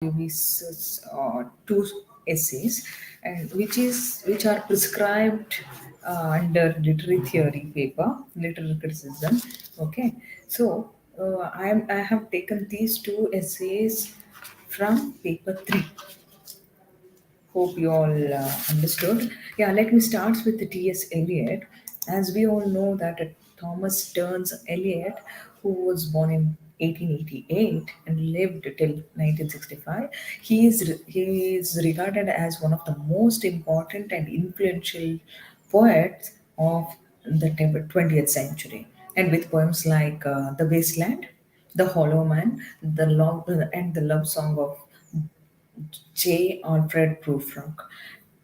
Lewis's two essays, and which are prescribed under literary theory paper, literary criticism. Okay, so I have taken these two essays from paper three. Hope you all understood. Yeah, let me start with the T.S. Eliot. As we all know that Thomas Stearns Eliot, who was born in 1888 and lived till 1965, he is regarded as one of the most important and influential poets of the 20th century. And with poems like The Wasteland, The Hollow Man, and the Love Song of J. Alfred Prufrock.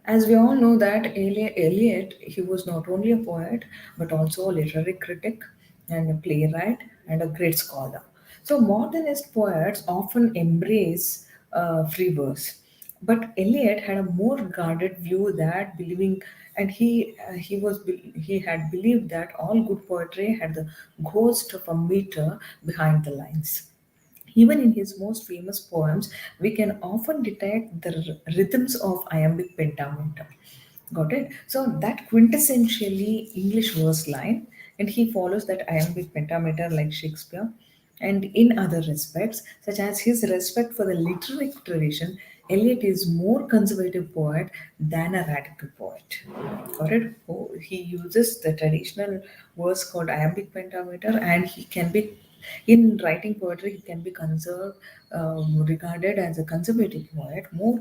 As we all know that Eliot, he was not only a poet but also a literary critic and a playwright and a great scholar. So modernist poets often embrace free verse, but Eliot had a more guarded view that believing, and he had believed that all good poetry had the ghost of a meter behind the lines. Even in his most famous poems, we can often detect the rhythms of iambic pentameter. Got it? So that quintessentially English verse line, and he follows that iambic pentameter like Shakespeare. And in other respects, such as his respect for the literary tradition, Eliot is more conservative poet than a radical poet. Got it? Oh, he uses the traditional verse called iambic pentameter, and he can be in writing poetry, he can be regarded as a conservative poet, more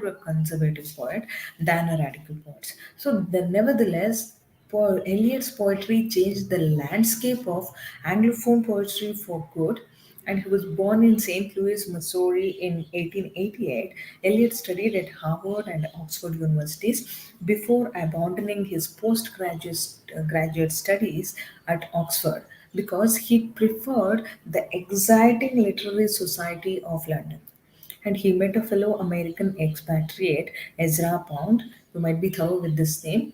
a conservative poet than a radical poet. So, nevertheless, Eliot's poetry changed the landscape of Anglophone poetry for good, and he was born in St. Louis, Missouri in 1888. Eliot studied at Harvard and Oxford universities before abandoning his graduate studies at Oxford because he preferred the exciting literary society of London. And he met a fellow American expatriate, Ezra Pound. You might be thorough with this name.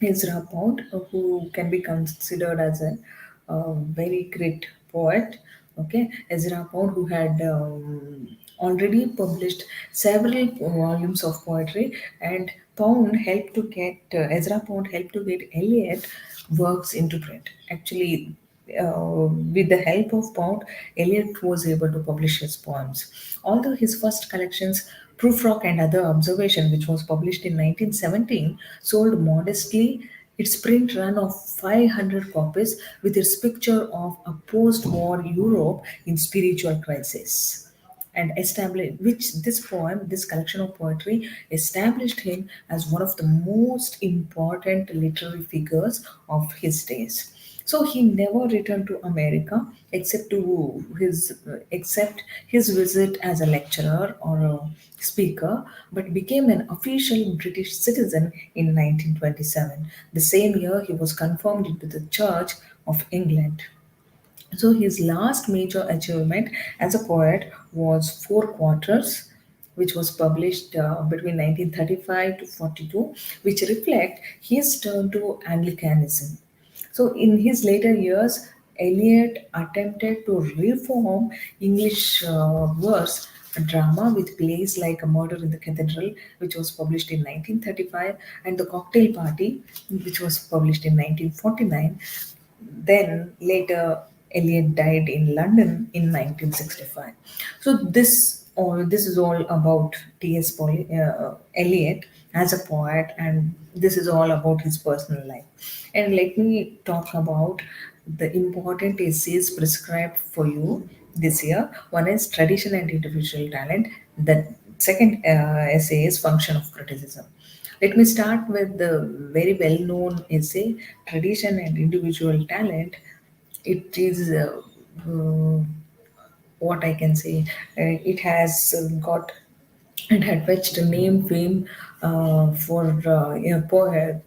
Ezra Pound, who can be considered as a very great poet. Okay, Ezra Pound, who had already published several volumes of poetry, and Ezra Pound helped to get Eliot works into print. Actually, with the help of Pound, Eliot was able to publish his poems. Although his first collections, Prufrock and Other Observation, which was published in 1917, sold modestly, its print run of 500 copies with its picture of a post-war Europe in spiritual crisis, and established which this collection of poetry established him as one of the most important literary figures of his days. So he never returned to America except his visit as a lecturer or a speaker, but became an official British citizen in 1927. The same year, he was confirmed into the Church of England. So his last major achievement as a poet was Four Quarters, which was published between 1935 to 42, which reflect his turn to Anglicanism. So in his later years, Eliot attempted to reform English verse drama with plays like A Murder in the Cathedral, which was published in 1935, and The Cocktail Party, which was published in 1949. Then later, Eliot died in London in 1965. So this is all about Eliot as a poet, and this is all about his personal life. And let me talk about the important essays prescribed for you this year. One is Tradition and Individual Talent. The second essay is Function of Criticism. Let me start with the very well known essay, Tradition and Individual Talent. It is what I can say. It has got and had fetched a name fame for poet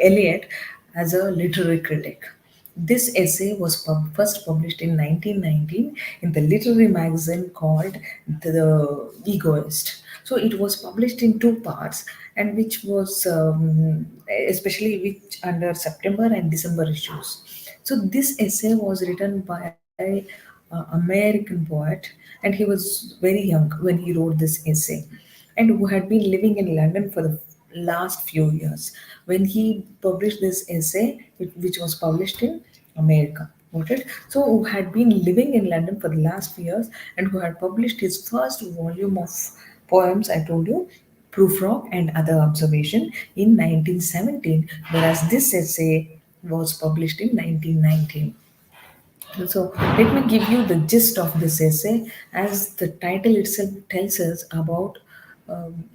Eliot as a literary critic. This essay was first published in 1919 in the literary magazine called The Egoist. So it was published in two parts, and which was especially which under September and December issues. So this essay was written by American poet, and he was very young when he wrote this essay, and who had been living in London for the last few years. When he published this essay, which was published in America, got it? So, who had been living in London for the last few years and who had published his first volume of poems, I told you, Proof Rock and Other Observation, in 1917, whereas this essay was published in 1919. So let me give you the gist of this essay, as the title itself tells us about um,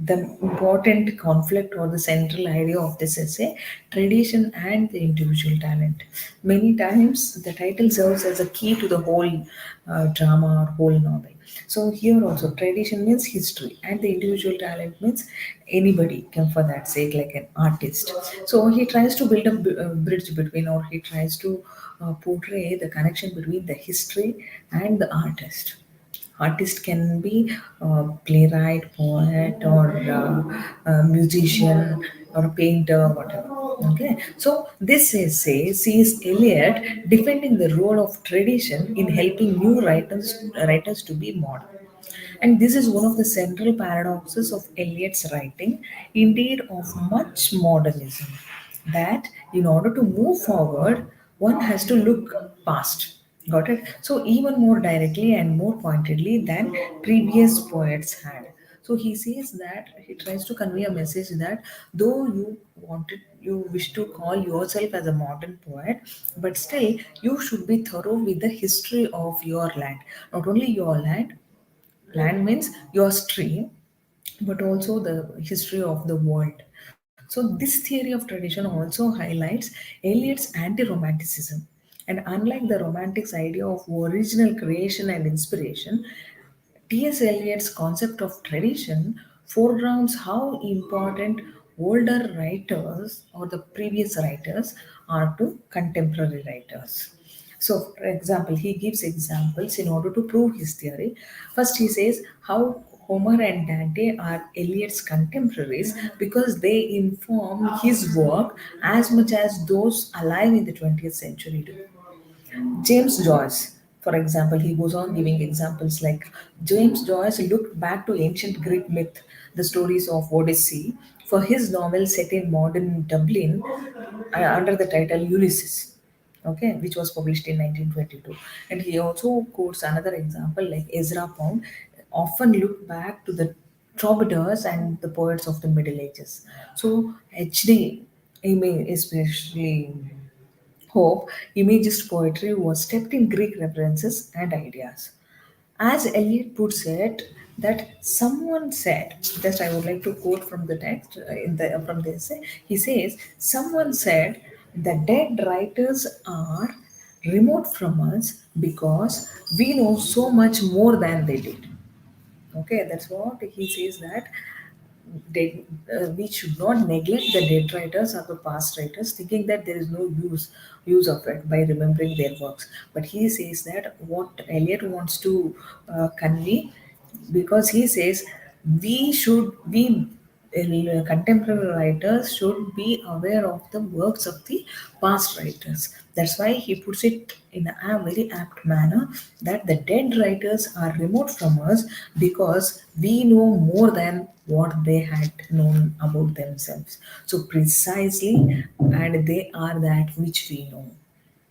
the important conflict or the central idea of this essay: tradition and the individual talent. Many times the title serves as a key to the whole drama or whole novel. So here also, tradition means history and the individual talent means anybody can, for that sake, like an artist. So he tries to build a bridge between, or he tries to portray the connection between the history and the artist. Artist can be a playwright, poet, or a musician, or a painter, whatever. Okay, so this essay sees Eliot defending the role of tradition in helping new writers to be modern. And this is one of the central paradoxes of Eliot's writing, indeed of much modernism, that in order to move forward, one has to look past. Got it? So, even more directly and more pointedly than previous poets had. So, he says that he tries to convey a message that though you wish to call yourself as a modern poet, but still you should be thorough with the history of your land. Not only your land means your stream, but also the history of the world. So this theory of tradition also highlights Eliot's anti-romanticism. And unlike the romantics idea of original creation and inspiration, T.S. Eliot's concept of tradition foregrounds how important older writers or the previous writers are to contemporary writers. So, for example, he gives examples in order to prove his theory. First, he says how Homer and Dante are Eliot's contemporaries because they inform his work as much as those alive in the 20th century do. James Joyce, for example, he goes on giving examples like James Joyce looked back to ancient Greek myth, the stories of Odyssey, for his novel set in modern Dublin under the title Ulysses, okay, which was published in 1922. And he also quotes another example like Ezra Pound, often looked back to the troubadours and the poets of the Middle Ages. So HD, I mean, especially Hope, Imagist poetry was steeped in Greek references and ideas. As Eliot puts it, that someone said, just I would like to quote from the text from the essay. He says, "Someone said the dead writers are remote from us because we know so much more than they did." Okay, that's what he says, that we should not neglect the dead writers or the past writers, thinking that there is no use of it by remembering their works. But he says that what Eliot wants to convey, because he says we contemporary writers should be aware of the works of the past writers. That's why he puts it in a very apt manner, that the dead writers are remote from us because we know more than what they had known about themselves. So precisely, and they are that which we know.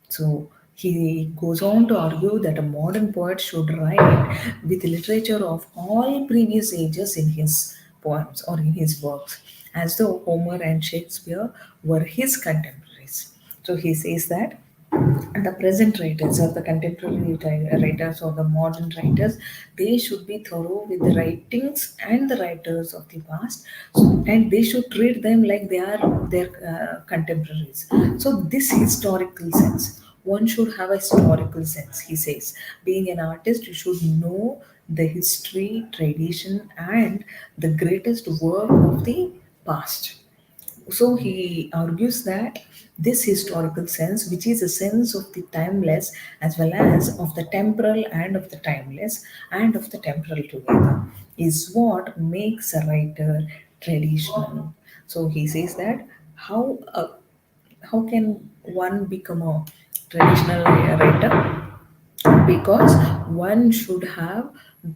So he goes on to argue that a modern poet should write with literature of all previous ages in his poems or in his works, as though Homer and Shakespeare were his contemporaries. So he says that the present writers or the contemporary writers or the modern writers, they should be thorough with the writings and the writers of the past, and they should treat them like they are their contemporaries. So this historical sense, one should have a historical sense, he says. Being an artist, you should know the history, tradition, and the greatest work of the past. So he argues that this historical sense, which is a sense of the timeless as well as of the temporal and of the timeless and of the temporal together, is what makes a writer traditional. So he says that how can one become a traditional writer? because one should have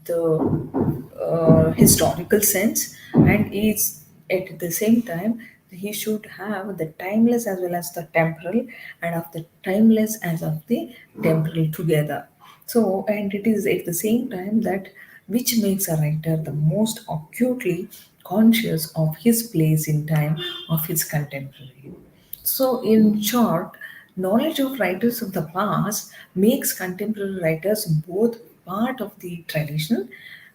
the historical sense, and is at the same time he should have the timeless as well as the temporal, and of the timeless as of the temporal together. So, and it is at the same time that which makes a writer the most acutely conscious of his place in time of his contemporary. So, in short, knowledge of writers of the past makes contemporary writers both part of the tradition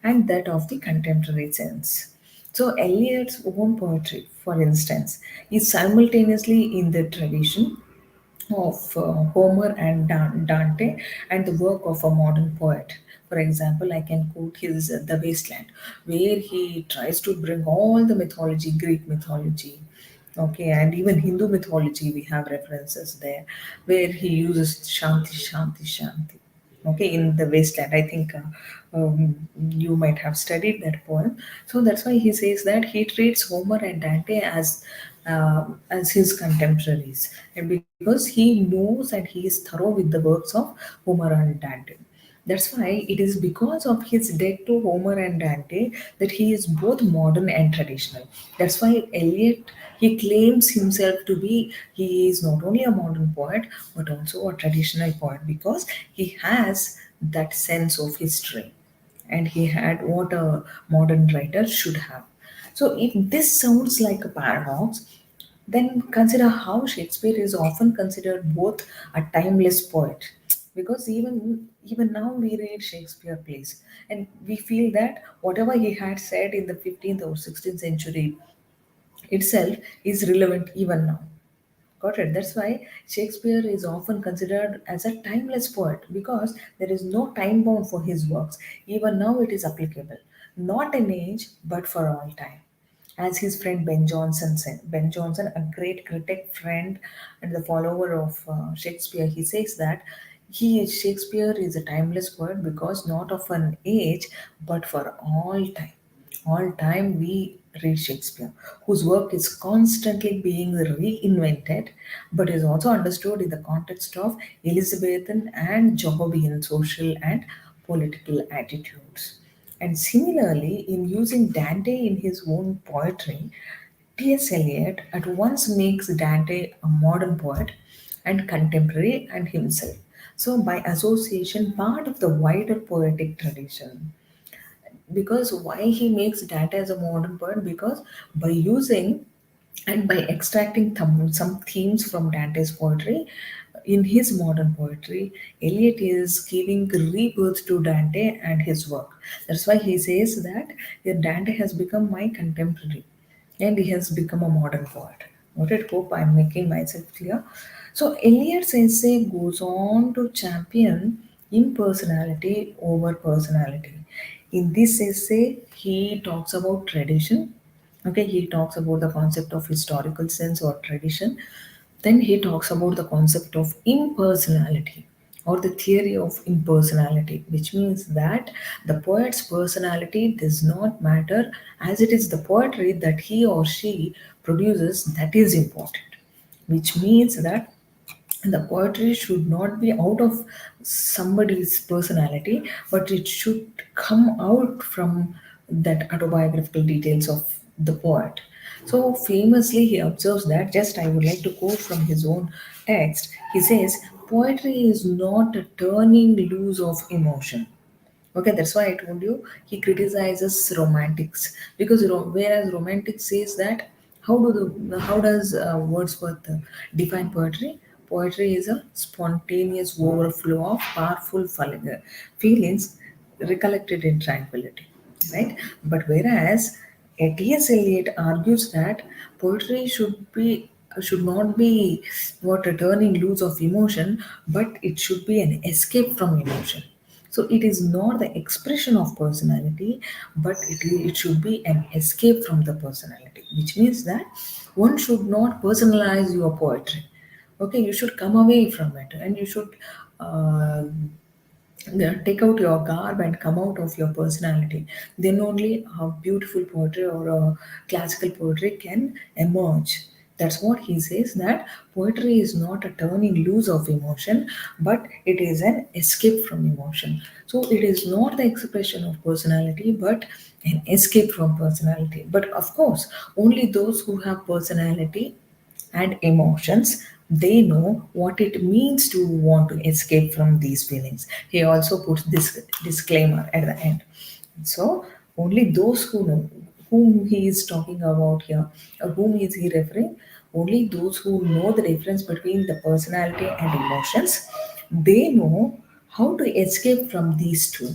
and that of the contemporary sense. So, Eliot's own poetry, for instance, is simultaneously in the tradition of Homer and Dante and the work of a modern poet. For example, I can quote his The Wasteland, where he tries to bring all the mythology, Greek mythology, okay, and even Hindu mythology, we have references there, where he uses Shanti, Shanti, Shanti. Okay, in The Wasteland, I think you might have studied that poem. So that's why he says that he treats Homer and Dante as his contemporaries, and because he knows and he is thorough with the works of Homer and Dante. That's why it is because of his debt to Homer and Dante that he is both modern and traditional. That's why Eliot, he claims himself to be, he is not only a modern poet but also a traditional poet because he has that sense of history, and he had what a modern writer should have. So, if this sounds like a paradox, then consider how Shakespeare is often considered both a timeless poet, because even now we read Shakespeare plays and we feel that whatever he had said in the 15th or 16th century itself is relevant even now. Got it? That's why Shakespeare is often considered as a timeless poet because there is no time bound for his works. Even now, it is applicable, not in age, but for all time. As his friend Ben Jonson said, Ben Jonson, a great critic, friend, and the follower of Shakespeare, he says that Shakespeare is a timeless poet because not of an age, but for all time. All time we read Shakespeare, whose work is constantly being reinvented, but is also understood in the context of Elizabethan and Jacobean social and political attitudes. And similarly, in using Dante in his own poetry, T.S. Eliot at once makes Dante a modern poet and contemporary and himself. So, by association, part of the wider poetic tradition. Because why he makes Dante as a modern poet? Because by using and by extracting some themes from Dante's poetry in his modern poetry, Eliot is giving rebirth to Dante and his work. That's why he says that Dante has become my contemporary and he has become a modern poet. What I hope I'm making myself clear. So Eliot's essay goes on to champion impersonality over personality. In this essay, he talks about tradition. Okay, he talks about the concept of historical sense or tradition. Then he talks about the concept of impersonality or the theory of impersonality, which means that the poet's personality does not matter, as it is the poetry that he or she produces that is important, which means that the poetry should not be out of somebody's personality, but it should come out from that autobiographical details of the poet. So famously he observes that, just I would like to quote from his own text, he says poetry is not a turning loose of emotion. Okay, that's why I told you he criticizes romantics because whereas romantics says that how does Wordsworth define poetry? Poetry is a spontaneous overflow of powerful feelings recollected in tranquility, right? But whereas T.S. Eliot argues that poetry should not be what a turning loose of emotion, but it should be an escape from emotion. So it is not the expression of personality, but it should be an escape from the personality, which means that one should not personalize your poetry. Okay, you should come away from it and you should uh, take out your garb and come out of your personality. Then only a beautiful poetry or a classical poetry can emerge. That's what he says, that poetry is not a turning loose of emotion, but it is an escape from emotion. So it is not the expression of personality, but an escape from personality. But of course, only those who have personality and emotions, they know what it means to want to escape from these feelings. He also puts this disclaimer at the end. So only those who know whom he is talking about here, or whom is he referring, only those who know the difference between the personality and emotions, they know how to escape from these two.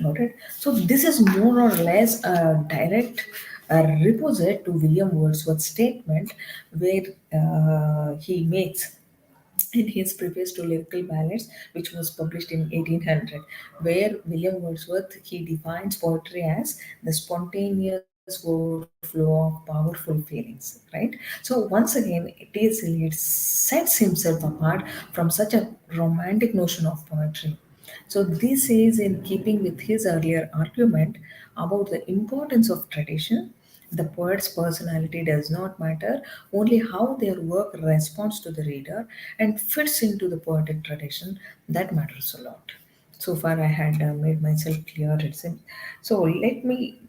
Got it? So this is more or less a direct reposite to William Wordsworth's statement, where he makes in his preface to Lyrical Ballads, which was published in 1800, where William Wordsworth, he defines poetry as the spontaneous word flow of powerful feelings, right? So once again, T.S. Eliot sets himself apart from such a romantic notion of poetry. So this is in keeping with his earlier argument about the importance of tradition. The poet's personality does not matter, only how their work responds to the reader and fits into the poetic tradition, that matters a lot. So far, I had made myself clear. So let me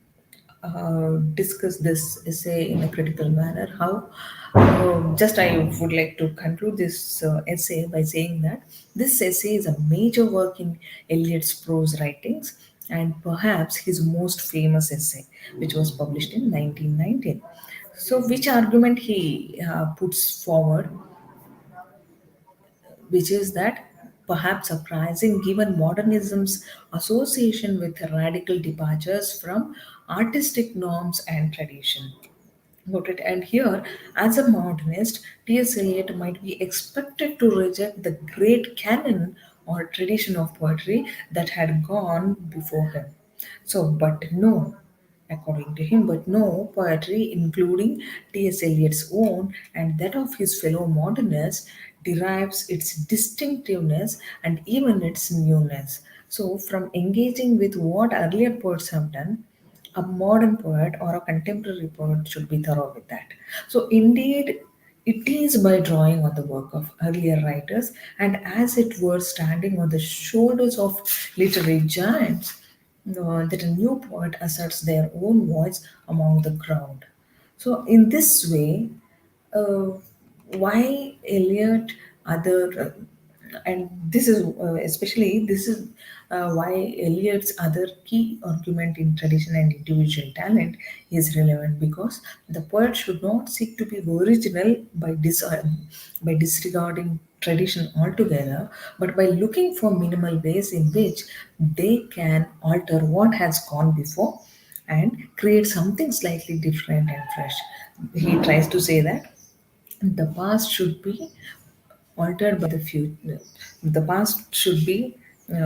discuss this essay in a critical manner. How just I would like to conclude this essay by saying that this essay is a major work in Eliot's prose writings and perhaps his most famous essay, which was published in 1919. So, which argument he puts forward, which is that perhaps surprising given modernism's association with radical departures from artistic norms and tradition. Got it. And here, as a modernist, T.S. Eliot might be expected to reject the great canon or tradition of poetry that had gone before him. So, but no, according to him, but no, poetry, including T.S. Eliot's own and that of his fellow modernists, derives its distinctiveness and even its newness. So, from engaging with what earlier poets have done, a modern poet or a contemporary poet should be thorough with that. So, indeed, it is by drawing on the work of earlier writers and as it were standing on the shoulders of literary giants that a new poet asserts their own voice among the crowd. So, in this way, uh, why Eliot, other, and this is especially this is why Eliot's other key argument in tradition and individual talent is relevant, because the poet should not seek to be original by disregarding tradition altogether, but by looking for minimal ways in which they can alter what has gone before and create something slightly different and fresh. He tries to say that the past should be altered by the future. The past should be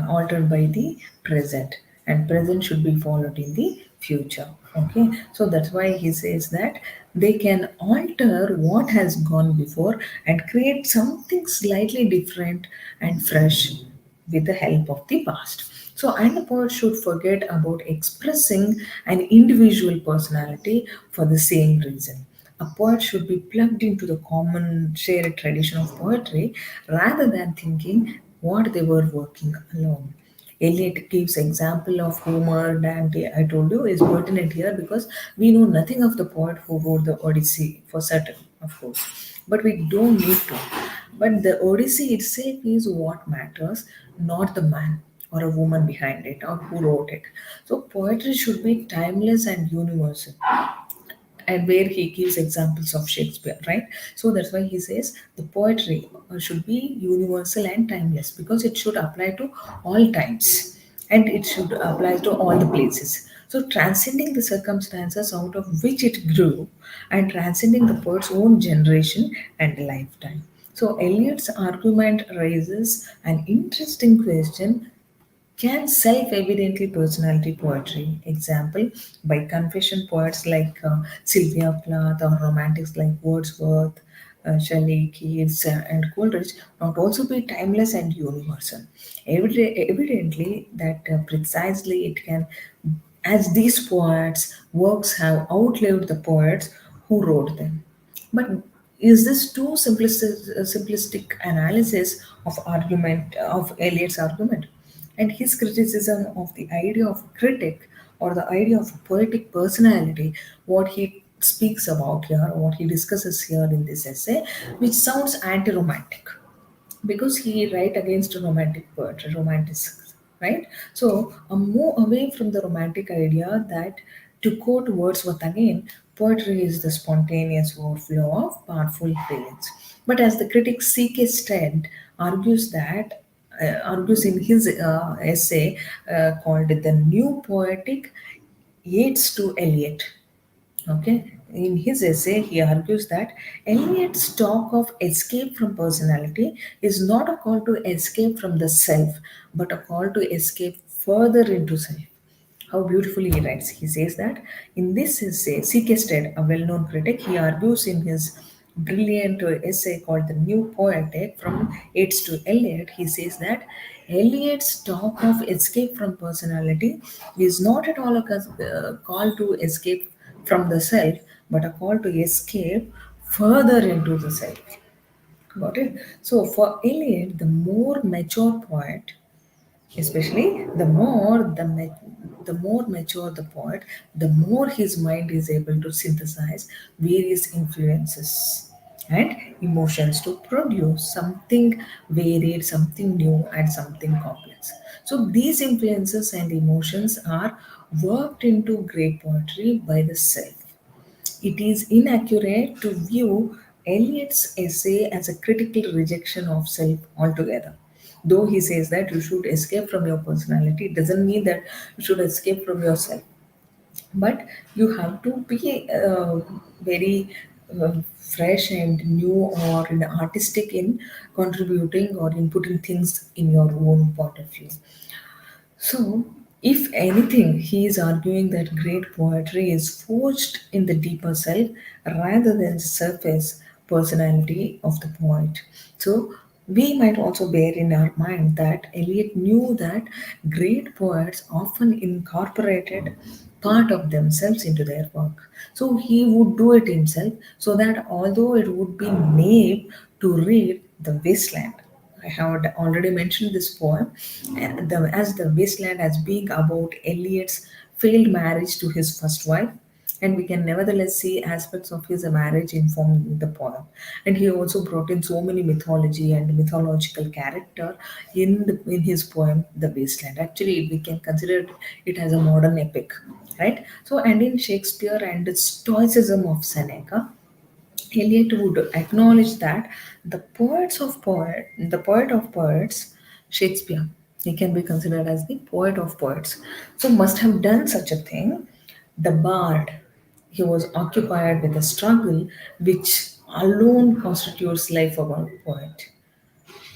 altered by the present, and present should be followed in the future. Okay, so that's why he says that they can alter what has gone before and create something slightly different and fresh with the help of the past. So, and the poet should forget about expressing an individual personality for the same reason. A poet should be plugged into the common shared tradition of poetry rather than thinking what they were working alone. Eliot gives example of Homer, Dante, I told you, is pertinent here because we know nothing of the poet who wrote the Odyssey for certain, of course. But we don't need to. But the Odyssey itself is what matters, not the man or a woman behind it or who wrote it. So poetry should be timeless and universal, and where he gives examples of Shakespeare, right? So that's why he says the poetry should be universal and timeless because it should apply to all times and it should apply to all the places. So transcending the circumstances out of which it grew and transcending the poet's own generation and lifetime. So Eliot's argument raises an interesting question: can self-evidently personality poetry, example, by confession poets like Sylvia Plath or romantics like Wordsworth, Shelley, Keats, and Coleridge, not also be timeless and universal? Evidently, that precisely it can, as these poets' works have outlived the poets who wrote them. But Is this too simplistic analysis of argument of Eliot's argument? And his criticism of the idea of a critic or the idea of a poetic personality, what he speaks about here, what he discusses here in this essay, which sounds anti-romantic because he write against romantic poetry, romanticism, right? So a move away from the romantic idea that, to quote Wordsworth again, poetry is the spontaneous overflow of powerful feelings. But as the critic C.K. Stead argues that, argues in his essay called "The New Poetic Aids to Eliot." Okay, in his essay, he argues that Eliot's talk of escape from personality is not a call to escape from the self, but a call to escape further into self. How beautifully he writes. He says that in this essay, C.K. Stead, a well known critic, he argues in his brilliant essay called The New Poetic from Yeats to Eliot, he says that Eliot's talk of escape from personality is not at all a call to escape from the self, but a call to escape further into the self. Got it? So for Eliot, the more mature poet, especially the more mature the poet, the more his mind is able to synthesize various influences and emotions to produce something varied, something new, and something complex. So these influences and emotions are worked into great poetry by the self. It is inaccurate to view Eliot's essay as a critical rejection of self altogether. Though he says that you should escape from your personality, it doesn't mean that you should escape from yourself. But you have to be very fresh and new or artistic in contributing or inputting things in your own point of view. So, if anything, he is arguing that great poetry is forged in the deeper self rather than the surface personality of the poet. So, we might also bear in our mind that Eliot knew that great poets often incorporated part of themselves into their work. So he would do it himself so that although it would be naive to read The Wasteland, I have already mentioned this poem as the wasteland as being about Eliot's failed marriage to his first wife, and we can nevertheless see aspects of his marriage informing the poem. And he also brought in so many mythology and mythological character in his poem, The Wasteland. Actually, we can consider it as a modern epic, right? So, and in Shakespeare and the Stoicism of Seneca, Eliot would acknowledge that the poet of poets, Shakespeare, he can be considered as the poet of poets. So must have done such a thing. The bard, he was occupied with a struggle which alone constitutes life of a poet.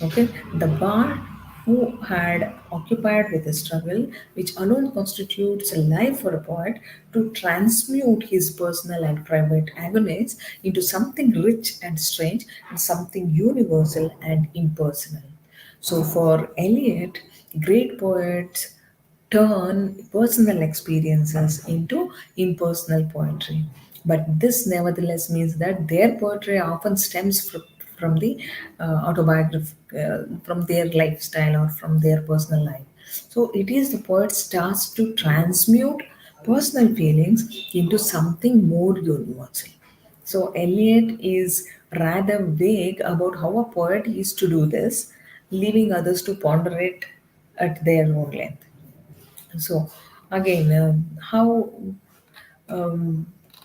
Okay, the bard who had occupied with a struggle which alone constitutes a life for a poet to transmute his personal and private agonies into something rich and strange and something universal and impersonal. So for Eliot, great poets turn personal experiences into impersonal poetry. But this nevertheless means that their poetry often stems from the autobiography, from their lifestyle or from their personal life. So it is the poet's task to transmute personal feelings into something more universal. So Eliot is rather vague about how a poet is to do this, leaving others to ponder it at their own length. So again, how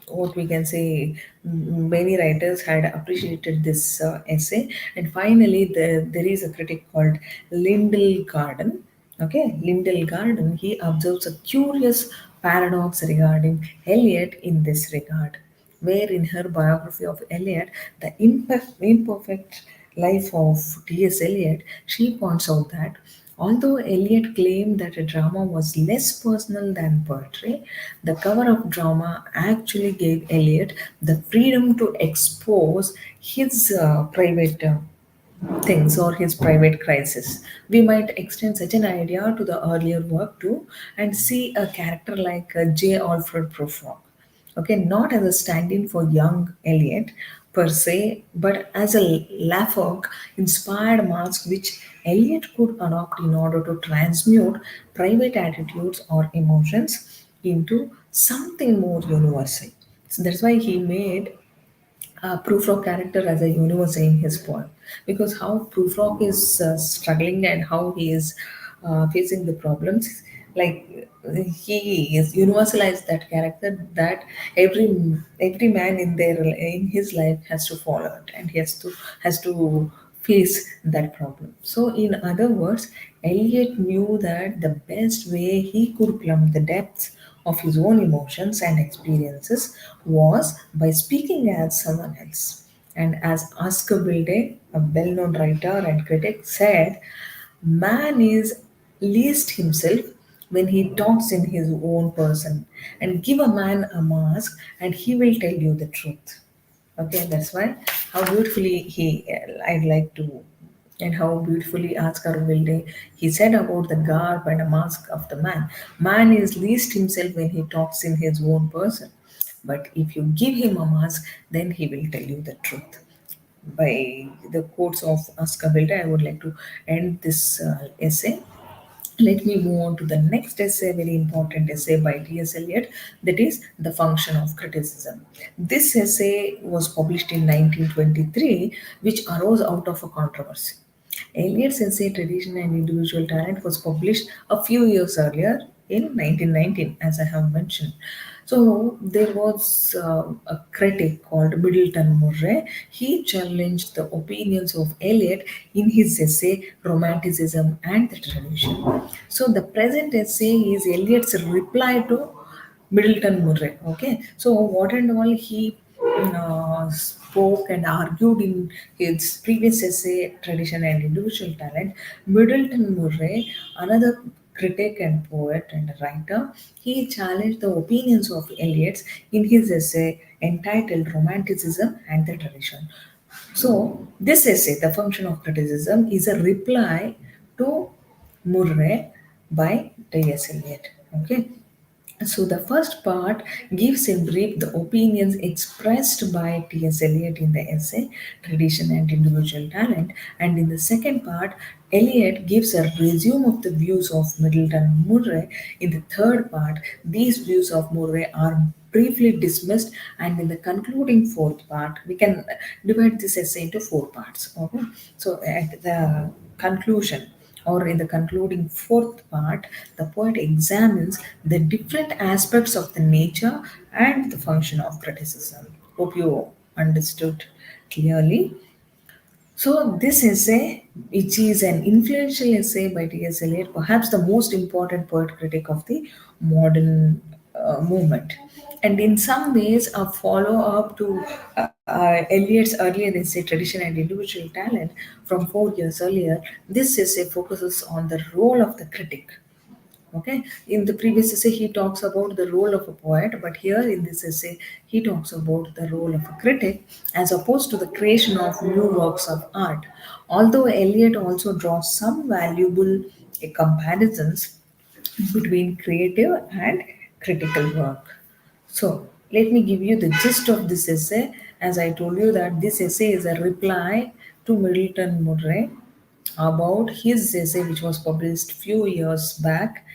what we can say, many writers had appreciated this essay, and finally there is a critic called Lyndall Garden. Okay, Lyndall Garden, he observes a curious paradox regarding Eliot in this regard, where in her biography of Eliot, the imperfect life of T.S. Eliot, she points out that although Eliot claimed that a drama was less personal than poetry, the cover of drama actually gave Eliot the freedom to expose his private things or his private crisis. We might extend such an idea to the earlier work too and see a character like J. Alfred Prufrock. Okay, not as a stand in for young Eliot, per se, but as a Lafok inspired mask which Eliot could adopt in order to transmute private attitudes or emotions into something more universal. So that's why he made Prufrock character as a universe in his poem, because how Prufrock is struggling and how he is facing the problems, like he is universalized that character, that every man in his life has to follow it, and he has to face that problem. So in other words, Eliot knew that the best way he could plumb the depths of his own emotions and experiences was by speaking as someone else. And as Oscar Wilde, a well known writer and critic, said, man is least himself when he talks in his own person. And give a man a mask, and he will tell you the truth. Okay, that's why how beautifully I'd like to, and how beautifully Oscar Wilde he said about the garb and a mask of the man. Man is least himself when he talks in his own person, but if you give him a mask, then he will tell you the truth. By the quotes of Oscar Wilde, I would like to end this essay. Let me move on to the next essay, very important essay by T.S. Eliot, that is The Function of Criticism. This essay was published in 1923, which arose out of a controversy. Eliot's essay Tradition and Individual Talent was published a few years earlier in 1919, as I have mentioned. So there was a critic called Middleton Murray. He challenged the opinions of Eliot in his essay Romanticism and the Tradition. So the present essay is Eliot's reply to Middleton Murray. Okay, so what and all he spoke and argued in his previous essay, Tradition and Individual Talent, Middleton Murray, another critic and poet and writer, he challenged the opinions of Eliot's in his essay entitled Romanticism and the Tradition. So, this essay, The Function of Criticism, is a reply to Murray by T.S. Eliot. Okay, so the first part gives in brief the opinions expressed by T.S. Eliot in the essay Tradition and Individual Talent, and in the second part, Eliot gives a resume of the views of Middleton Murray. In the third part, these views of Murray are briefly dismissed, and in the concluding fourth part, we can divide this essay into four parts. Okay, so at the conclusion, or in the concluding fourth part, the poet examines the different aspects of the nature and the function of criticism. Hope you understood clearly. So, this essay, which is an influential essay by T.S. Eliot, perhaps the most important poet critic of the modern movement, and in some ways a follow up to Eliot's earlier essay, Tradition and Individual Talent, from 4 years earlier. This essay focuses on the role of the critic. Okay, in the previous essay, he talks about the role of a poet, but here in this essay, he talks about the role of a critic as opposed to the creation of new works of art. Although Eliot also draws some valuable comparisons between creative and critical work. So, let me give you the gist of this essay. As I told you, that this essay is a reply to Middleton Murray about his essay, which was published few years back,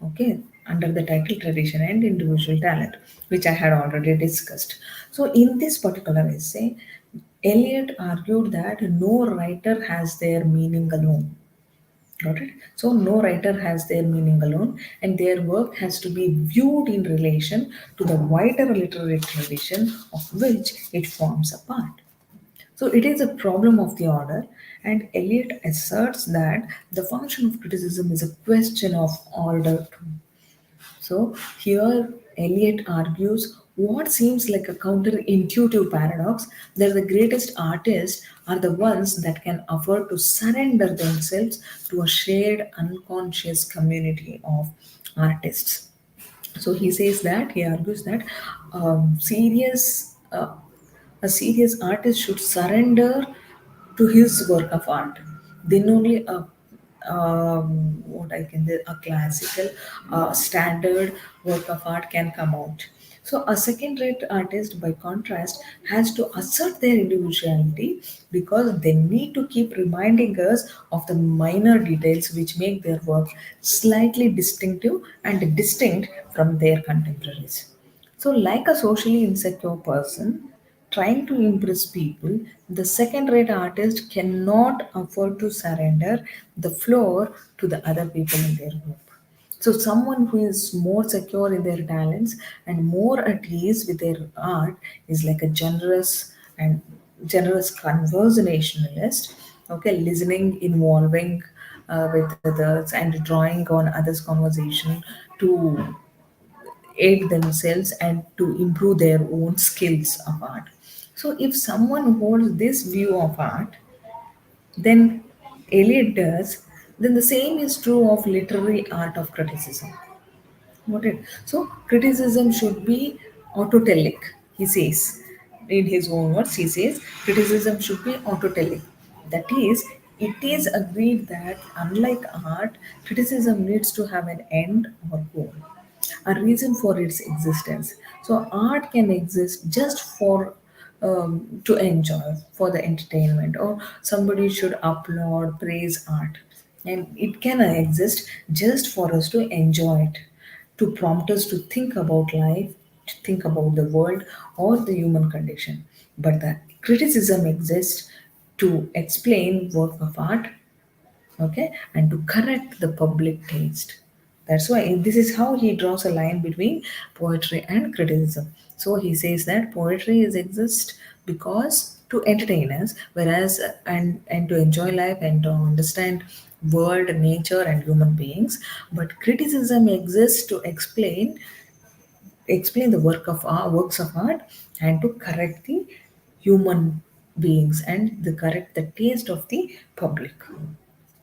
okay, under the title Tradition and Individual Talent, which I had already discussed. So in this particular essay, Eliot argued that no writer has their meaning alone. Got it? So no writer has their meaning alone, and their work has to be viewed in relation to the wider literary tradition of which it forms a part. So it is a problem of the order, and Eliot asserts that the function of criticism is a question of order too. So here Eliot argues what seems like a counterintuitive paradox, that the greatest artists are the ones that can afford to surrender themselves to a shared unconscious community of artists. So he says that, he argues that a serious artist should surrender to his work of art. Then only what I can say, a classical standard work of art can come out. So, a second rate artist, by contrast, has to assert their individuality because they need to keep reminding us of the minor details which make their work slightly distinctive and distinct from their contemporaries. So, like a socially insecure person trying to impress people, the second rate artist cannot afford to surrender the floor to the other people in their group. So, someone who is more secure in their talents and more at ease with their art is like a generous conversationalist, okay, listening, involving with others, and drawing on others' conversation to aid themselves and to improve their own skills of art. So, if someone holds this view of art, then Eliot does, then the same is true of literary art of criticism. Noted. So criticism should be autotelic, he says. In his own words, he says criticism should be autotelic. That is, it is agreed that unlike art, criticism needs to have an end or goal, a reason for its existence. So art can exist just for to enjoy, for the entertainment, or somebody should applaud, praise art, and it can exist just for us to enjoy it, to prompt us to think about life, to think about the world or the human condition. But the criticism exists to explain work of art, okay, and to correct the public taste. That's why this is how he draws a line between poetry and criticism. So he says that poetry is exist because to entertain us, whereas and to enjoy life and to understand world, nature, and human beings. But criticism exists to explain the works of art and to correct the human beings and the correct the taste of the public.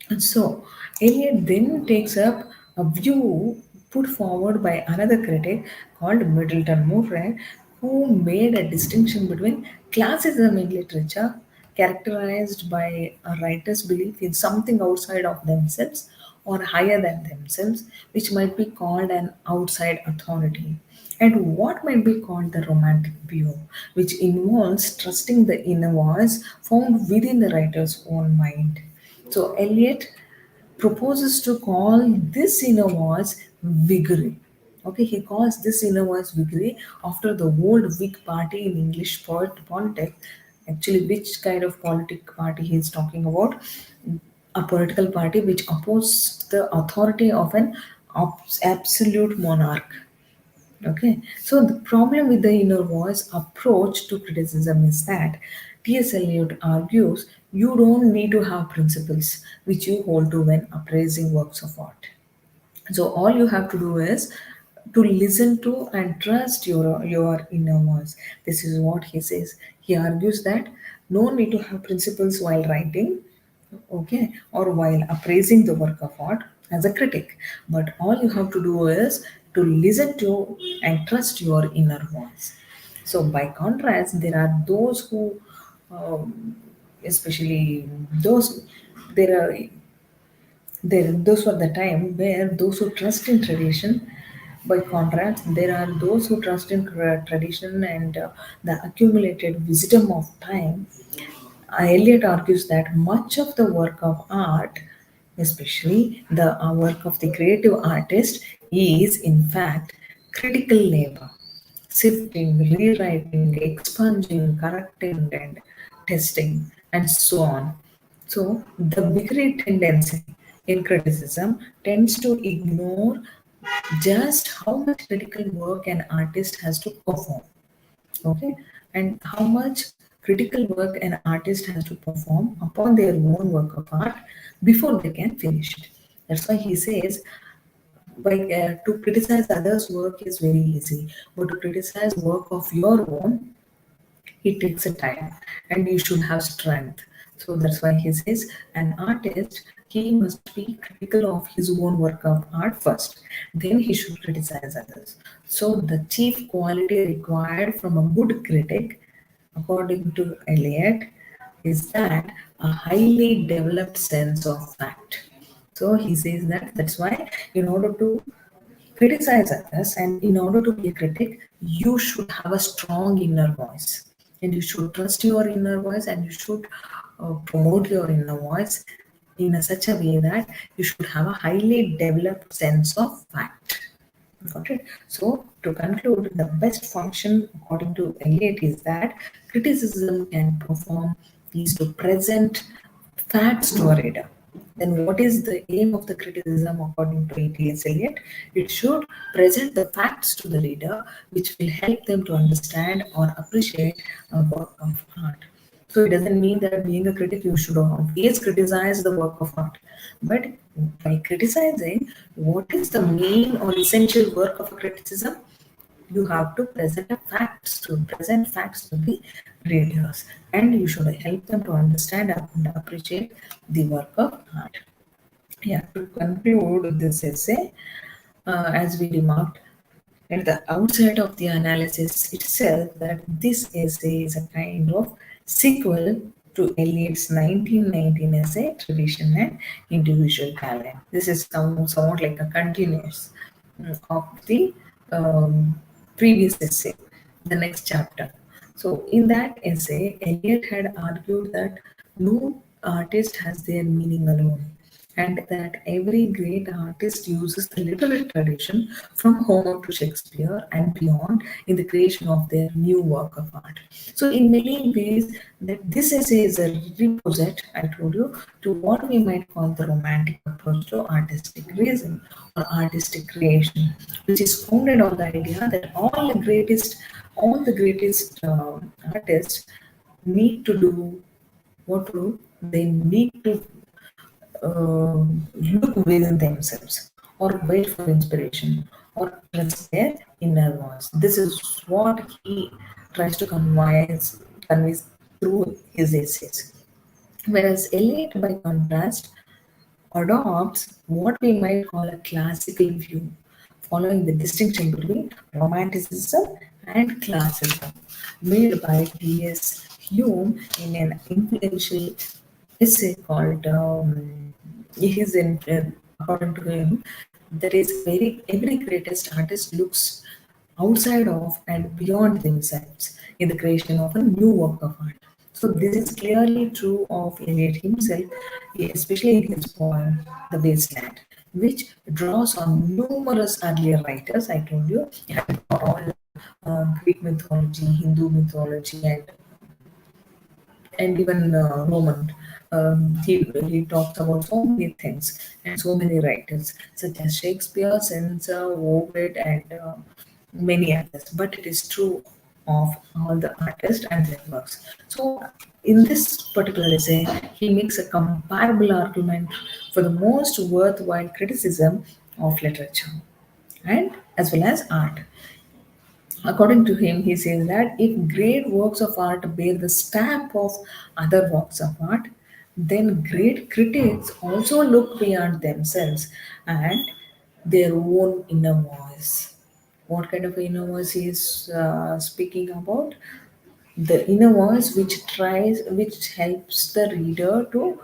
And so, Eliot then takes up a view put forward by another critic called Middleton Murray, who made a distinction between classicism in literature, characterized by a writer's belief in something outside of themselves or higher than themselves, which might be called an outside authority, and what might be called the romantic view, which involves trusting the inner voice found within the writer's own mind. So Eliot proposes to call this inner voice Whiggery. Okay, he calls this inner voice Whiggery after the old Whig party in English politics. Actually, which kind of politic party he is talking about? A political party which opposed the authority of an absolute monarch. Okay, so the problem with the inner voice approach to criticism is that T.S. Eliot argues you don't need to have principles which you hold to when appraising works of art. So all you have to do is to listen to and trust your inner voice. This is what he says. He argues that no need to have principles while writing, okay, or while appraising the work of art as a critic, but all you have to do is to listen to and trust your inner voice. So by contrast, there are those who especially those there are those were the time where those who trust in tradition. By contrast, there are those who trust in tradition and the accumulated wisdom of time. Eliot argues that much of the work of art, especially the work of the creative artist, is in fact critical labor, sifting, rewriting, expunging, correcting, and testing, and so on. So, the bigger tendency in criticism tends to ignore just how much critical work an artist has to perform, okay, and how much critical work an artist has to perform upon their own work of art before they can finish it. That's why he says to criticize others work is very easy, but to criticize work of your own, it takes a time and you should have strength. So that's why he says an artist, he must be critical of his own work of art first, then he should criticize others. So the chief quality required from a good critic, according to Eliot, is that a highly developed sense of fact. So he says that that's why in order to criticize others, and in order to be a critic, you should have a strong inner voice, and you should trust your inner voice, and you should promote your inner voice in a such a way that you should have a highly developed sense of fact. Got it? So, to conclude, the best function, according to Eliot, is that criticism can perform is to present facts to a reader. Then, what is the aim of the criticism, according to E.T.S. Eliot? It should present the facts to the reader, which will help them to understand or appreciate a work of art. So it doesn't mean that being a critic you should always criticize the work of art. But by criticizing, what is the main or essential work of a criticism? You have to present facts to the readers, and you should help them to understand and appreciate the work of art. Yeah, to conclude this essay, as we remarked at the outset of the analysis itself, that this essay is a kind of sequel to Eliot's 1919 essay, Tradition and Individual Talent. This is somewhat like a continuous of the previous essay, the next chapter. So, in that essay, Eliot had argued that no artist has their meaning alone, and that every great artist uses the literary tradition from Homer to Shakespeare and beyond in the creation of their new work of art. So, in many ways, that this essay is a reposite, I told you, to what we might call the romantic approach to artistic reason or artistic creation, which is founded on the idea that all the greatest artists need to do what to do. They need to look within themselves or wait for inspiration or trust their inner voice. This is what he tries to convey through his essays. Whereas Eliot, by contrast, adopts what we might call a classical view, following the distinction between romanticism and classicism, made by T.S. Hume in an influential essay called his according to him, there is every greatest artist looks outside of and beyond themselves in the creation of a new work of art. So this is clearly true of Eliot himself, especially in his poem The Wasteland, which draws on numerous earlier writers. I told you, and all Greek mythology, Hindu mythology, and even Roman. He talks about so many things and so many writers, such as Shakespeare, Spenser, Ovid, and many others. But it is true of all the artists and their works. So, in this particular essay, he makes a comparable argument for the most worthwhile criticism of literature and as well as art. According to him, he says that if great works of art bear the stamp of other works of art, then great critics also look beyond themselves and their own inner voice. What kind of inner voice he is speaking about? The inner voice which helps the reader to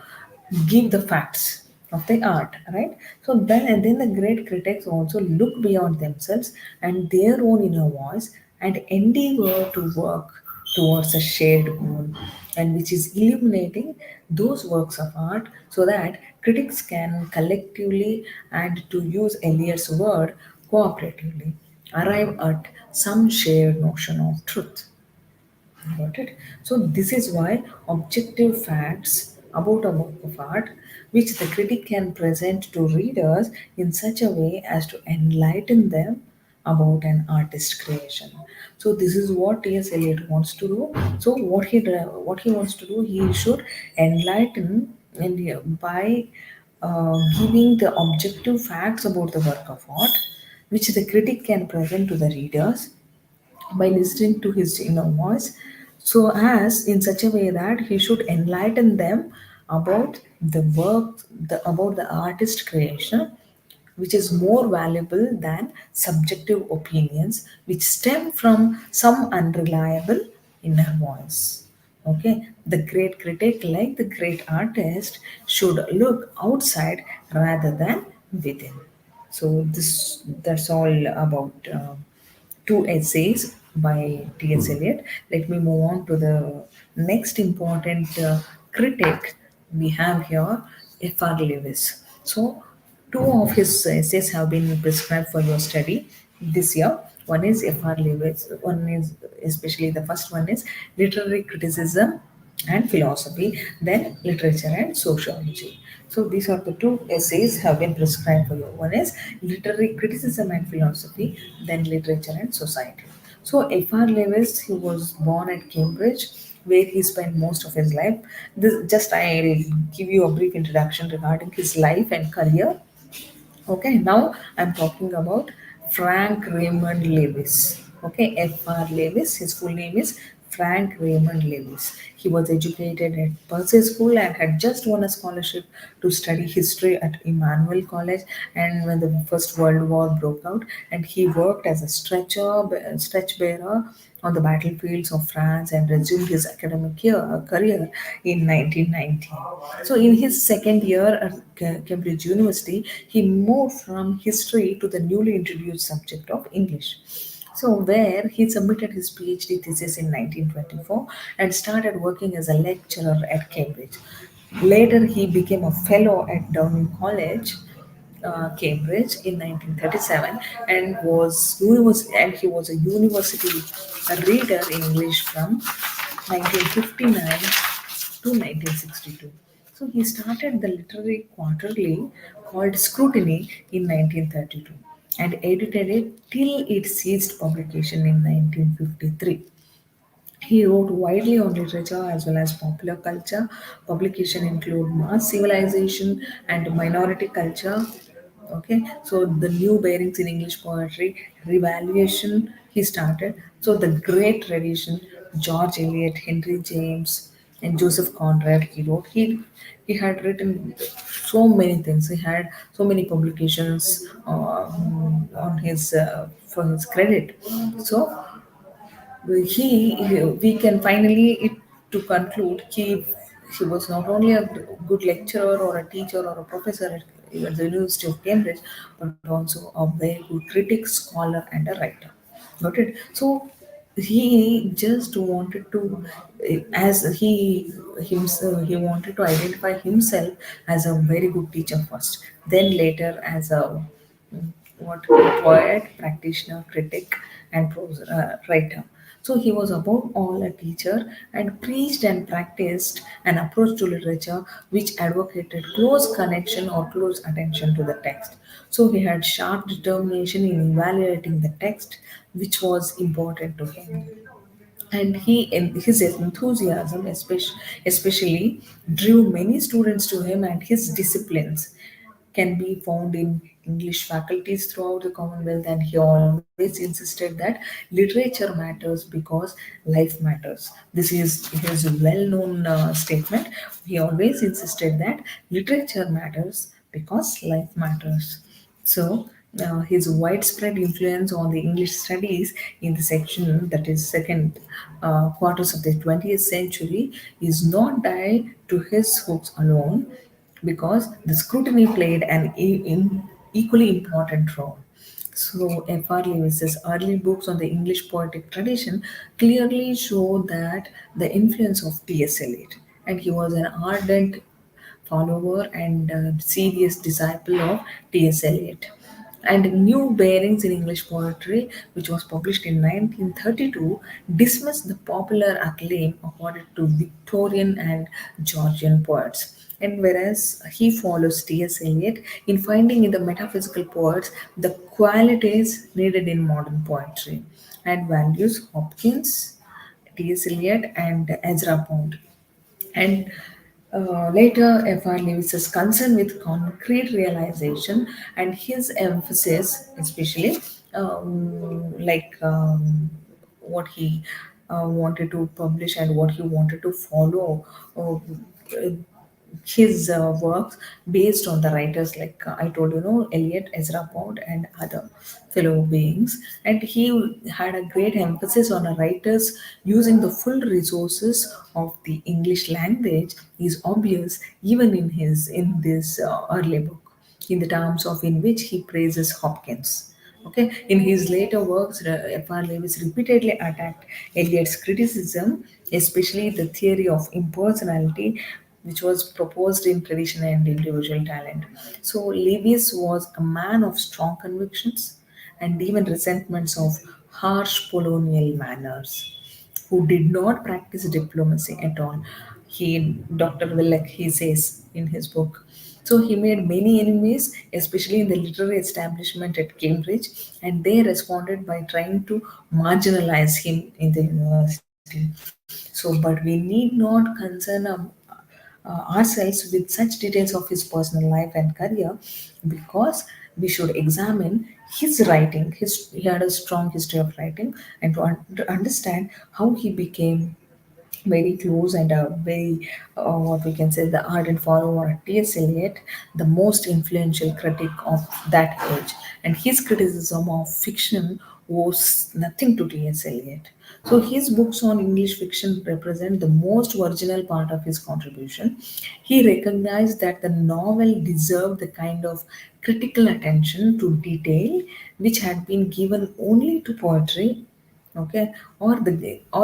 give the facts of the art, right? So then the great critics also look beyond themselves and their own inner voice and endeavor to work towards a shared goal, and which is illuminating those works of art so that critics can collectively, and to use Eliot's word, cooperatively arrive at some shared notion of truth. Got it? So this is why objective facts about a work of art, which the critic can present to readers in such a way as to enlighten them about an artist's creation. So this is what T.S. Eliot wants to do. So what he wants to do, he should enlighten and by giving the objective facts about the work of art, which the critic can present to the readers by listening to his inner voice, so as in such a way that he should enlighten them about the about the artist creation, which is more valuable than subjective opinions which stem from some unreliable inner voice. Okay, the great critic, like the great artist, should look outside rather than within. So this that's all about two essays by T.S. Eliot. Let me move on to the next important critic we have here, F.R. Lewis. So, two of his essays have been prescribed for your study this year. One is F.R. Lewis, one is especially the first one is literary criticism and philosophy, then literature and sociology. So these are the two essays have been prescribed for you. One is literary criticism and philosophy, then literature and society. So F.R. Lewis, he was born at Cambridge, where he spent most of his life. This just I'll give you a brief introduction regarding his life and career. Okay, now I'm talking about Frank Raymond Lewis. Okay, F.R. Lewis, his full name is Frank Raymond Lewis. He was educated at Percy School and had just won a scholarship to study history at Emmanuel College. And when the First World War broke out, and he worked as a stretch bearer on the battlefields of France and resumed his academic career in 1990. So, in his second year at Cambridge University, he moved from history to the newly introduced subject of English. So, where he submitted his PhD thesis in 1924 and started working as a lecturer at Cambridge. Later, he became a fellow at Downing College, Cambridge in 1937, and he was a university reader in English from 1959 to 1962. So he started the literary quarterly called Scrutiny in 1932 and edited it till it ceased publication in 1953. He wrote widely on literature as well as popular culture. Publication include mass civilization and minority culture. Okay, so the new bearings in English poetry, revaluation he started. So the great tradition, George Eliot, Henry James, and Joseph Conrad he wrote. He had written so many things. He had so many publications on his for his credit. So we can finally to conclude he was not only a good lecturer or a teacher or a professor at the University of Cambridge, but also a very good critic, scholar, and a writer. Got it? So he just wanted to, as he wanted to identify himself as a very good teacher first, then later as a what poet, practitioner, critic, and prose writer. So he was above all a teacher and preached and practiced an approach to literature which advocated close connection or close attention to the text. So he had sharp determination in evaluating the text, which was important to him, and his enthusiasm especially drew many students to him, and his disciplines can be found in English faculties throughout the Commonwealth, and he always insisted that literature matters because life matters. This is his well-known statement. He always insisted that literature matters because life matters. So, his widespread influence on the English studies in the section that is second quarters of the 20th century is not tied to his books alone, because the scrutiny played an equally important role. So, F.R. Lewis's early books on the English poetic tradition clearly show that the influence of T.S. Eliot, and he was an ardent follower and serious disciple of T.S. Eliot. And New Bearings in English Poetry, which was published in 1932, dismissed the popular acclaim accorded to Victorian and Georgian poets. And whereas he follows T.S. Eliot in finding in the metaphysical poets the qualities needed in modern poetry, and values Hopkins, T.S. Eliot, and Ezra Pound. And later, F.R. Lewis's concern with concrete realization and his emphasis, especially what he wanted to publish and what he wanted to follow. His works based on the writers like I told you know Eliot, Ezra Pound, and other fellow beings, and he had a great emphasis on a writers using the full resources of the English language is obvious even in this early book. in the terms of in which he praises Hopkins. Okay, in his later works, F.R. Lewis repeatedly attacked Eliot's criticism, especially the theory of impersonality, which was proposed in tradition and individual talent. So Lewis was a man of strong convictions and even resentments of harsh colonial manners who did not practice diplomacy at all. Dr. Willock, he says in his book. So he made many enemies, especially in the literary establishment at Cambridge, and they responded by trying to marginalize him in the university. So, but we need not concern ourselves with such details of his personal life and career, because we should examine his writing. He had a strong history of writing, and to understand how he became very close and a very, what we can say, the ardent follower of T.S. Eliot, the most influential critic of that age. And his criticism of fiction owes nothing to T.S. Eliot. So his books on English fiction represent the most original part of his contribution. He recognized that the novel deserved the kind of critical attention to detail which had been given only to poetry. Okay, or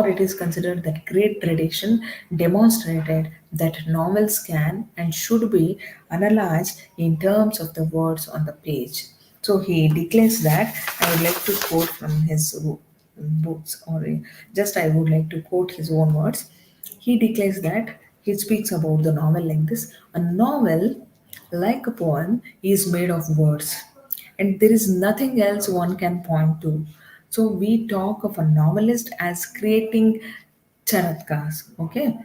it is considered that great tradition demonstrated that novels can and should be analyzed in terms of the words on the page. So he declares that, I would like to quote from his books, or just I would like to quote his own words. He declares that, he speaks about the novel like this: a novel, like a poem, is made of words, and there is nothing else one can point to. So we talk of a novelist as creating charatkars, okay?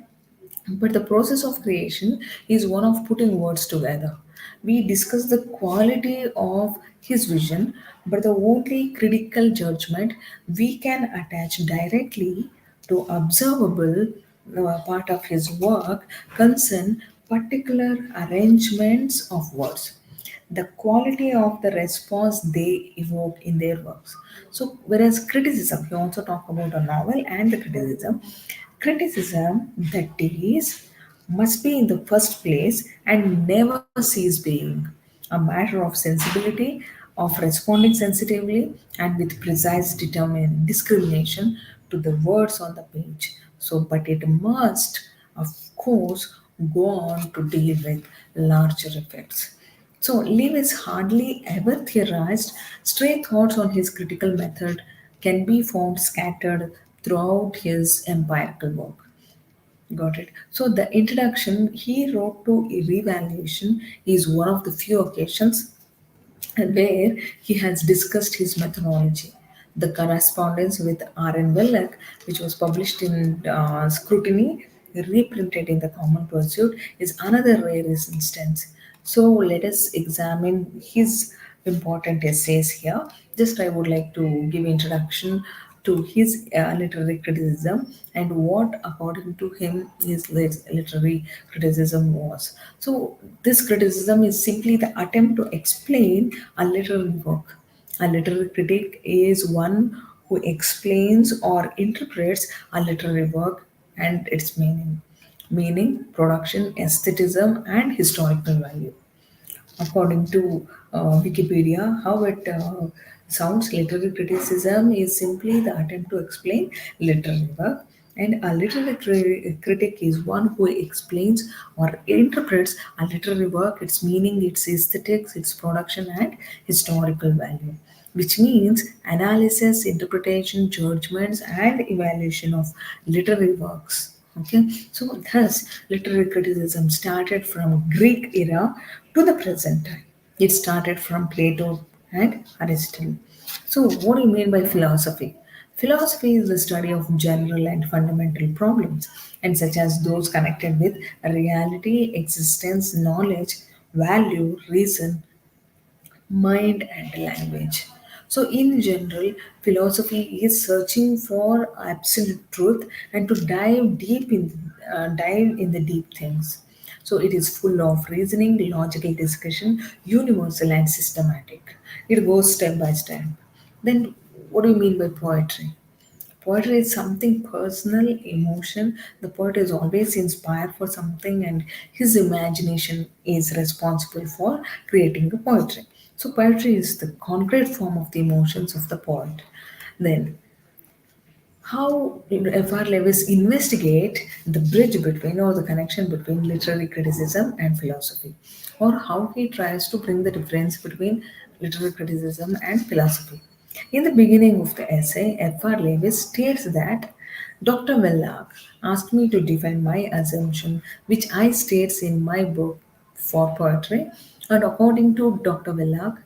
But the process of creation is one of putting words together. We discuss the quality of his vision, but the only critical judgment we can attach directly to observable part of his work concern particular arrangements of words, the quality of the response they evoke in their works. So, whereas criticism, you also talk about a novel and the criticism that is must be in the first place and never cease being a matter of sensibility, of responding sensitively and with precise discrimination to the words on the page. So, but it must, of course, go on to deal with larger effects. So, Lewis hardly ever theorized. Stray thoughts on his critical method can be found scattered throughout his empirical work. Got it. So, the introduction he wrote to Revaluation is one of the few occasions where he has discussed his methodology. The correspondence with R.N. Wellock, which was published in Scrutiny, reprinted in the Common Pursuit, is another rare instance. So let us examine his important essays here. Just I would like to give introduction to his literary criticism and what, according to him, his literary criticism was. So, this criticism is simply the attempt to explain a literary work. A literary critic is one who explains or interprets a literary work and its meaning, production, aestheticism, and historical value. According to Wikipedia, how it sounds, literary criticism is simply the attempt to explain literary work, and a literary critic is one who explains or interprets a literary work, its meaning, its aesthetics, its production, and historical value, which means analysis, interpretation, judgments, and evaluation of literary works. Okay, so thus literary criticism started from Greek era to the present time. It started from Plato and Aristotle. So, what do you mean by philosophy? Philosophy is the study of general and fundamental problems, and such as those connected with reality, existence, knowledge, value, reason, mind, and language. So, in general, philosophy is searching for absolute truth and to dive in the deep things. So, it is full of reasoning, logical discussion, universal and systematic. It goes step by step. Then, what do you mean by poetry? Poetry is something personal, emotion. The poet is always inspired for something, and his imagination is responsible for creating the poetry. So, poetry is the concrete form of the emotions of the poet. Then, how F.R. Lewis investigate the bridge between or the connection between literary criticism and philosophy, or how he tries to bring the difference between literary criticism and philosophy. In the beginning of the essay, F.R. Lewis states that Dr. Wellock asked me to define my assumption, which I states in my book for poetry, and according to Dr. Wellock,